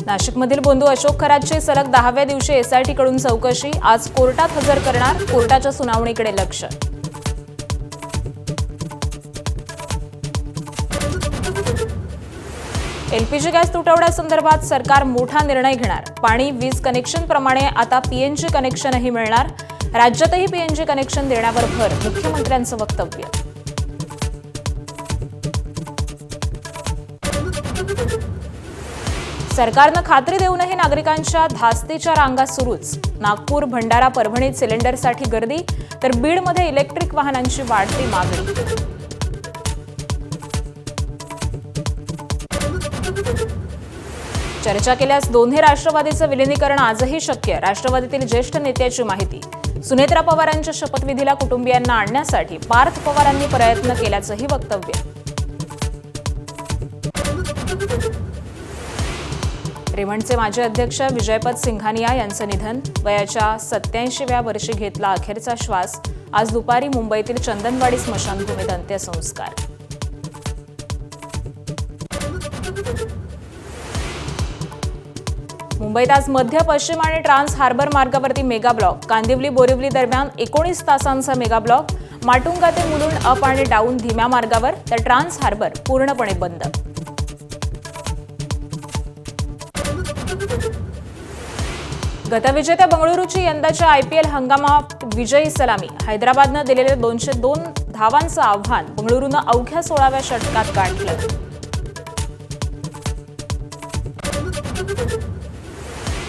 नाशिकमधील बोंधू अशोक खरातची सलग 10व्या दिवशी एसआयटी कडून चौकशी, आज कोर्टात हजर करणार, कोर्टाच्या सुनावणीकडे लक्ष. एलपीजी गॅस तुटवड्यासंदर्भात सरकार मोठा निर्णय घेणार, पाणी वीज कनेक्शन प्रमाणे आता पीएनजी कनेक्शनही मिळणार, राज्यातही पीएनजी कनेक्शन देण्यावर भर, मुख्यमंत्र्यांचं वक्तव्य. सरकारनं खात्री देऊनही नागरिकांच्या धास्तीच्या रांगा सुरूच. नागपूर, भंडारा, परभणीत सिलेंडरसाठी गर्दी, तर बीडमध्ये इलेक्ट्रिक वाहनांची वाढती मागणी. चर्चा केल्यास दोन्ही राष्ट्रवादीचं विलीनीकरण आजही शक्य, राष्ट्रवादीतील ज्येष्ठ नेत्याची माहिती. सुनेत्रा पवारांच्या शपथविधीला कुटुंबियांना आणण्यासाठी पार्थ पवारांनी प्रयत्न केल्याचंही वक्तव्य. रेमंडचे माजी अध्यक्ष विजयपत सिंघानिया यांचं निधन, वयाच्या 87व्या वर्षी घेतला अखेरचा श्वास. आज दुपारी मुंबईतील चंदनवाडी स्मशानभूमीत अंत्यसंस्कार. मुंबईत आज मध्य पश्चिम आणि ट्रान्स हार्बर मार्गावरती मेगा ब्लॉक, कांदिवली बोरिवली दरम्यान 19 तासांचा मेगा ब्लॉक. माटुंगा ते मुलुंड अप आणि डाऊन धीम्या मार्गावर, तर ट्रान्स हार्बर पूर्णपणे बंद. गतविजेत्या बंगळुरूची यंदाच्या आयपीएल हंगामात विजयी सलामी, हैदराबादनं दिलेले 202 धावांचं आव्हान बंगळुरूनं अवघ्या 16व्या षटकात गाठलं.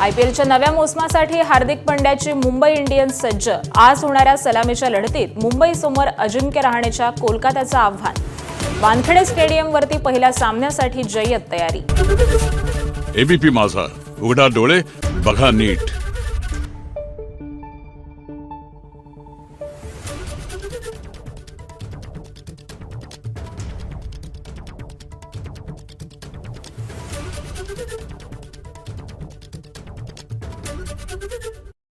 आयपीएलच्या नव्या मोसमासाठी हार्दिक पंड्याची मुंबई इंडियन्स सज्ज, आज होणाऱ्या सलामीच्या लढतीत मुंबईसमोर अजिंक्य रहाणेच्या कोलकात्याचं आव्हान. वानखेडे स्टेडियमवरती पहिल्या सामन्यासाठी जय्यत तयारी. एबीपी माझा, उघडा डोळे बघा नीट. Thank you.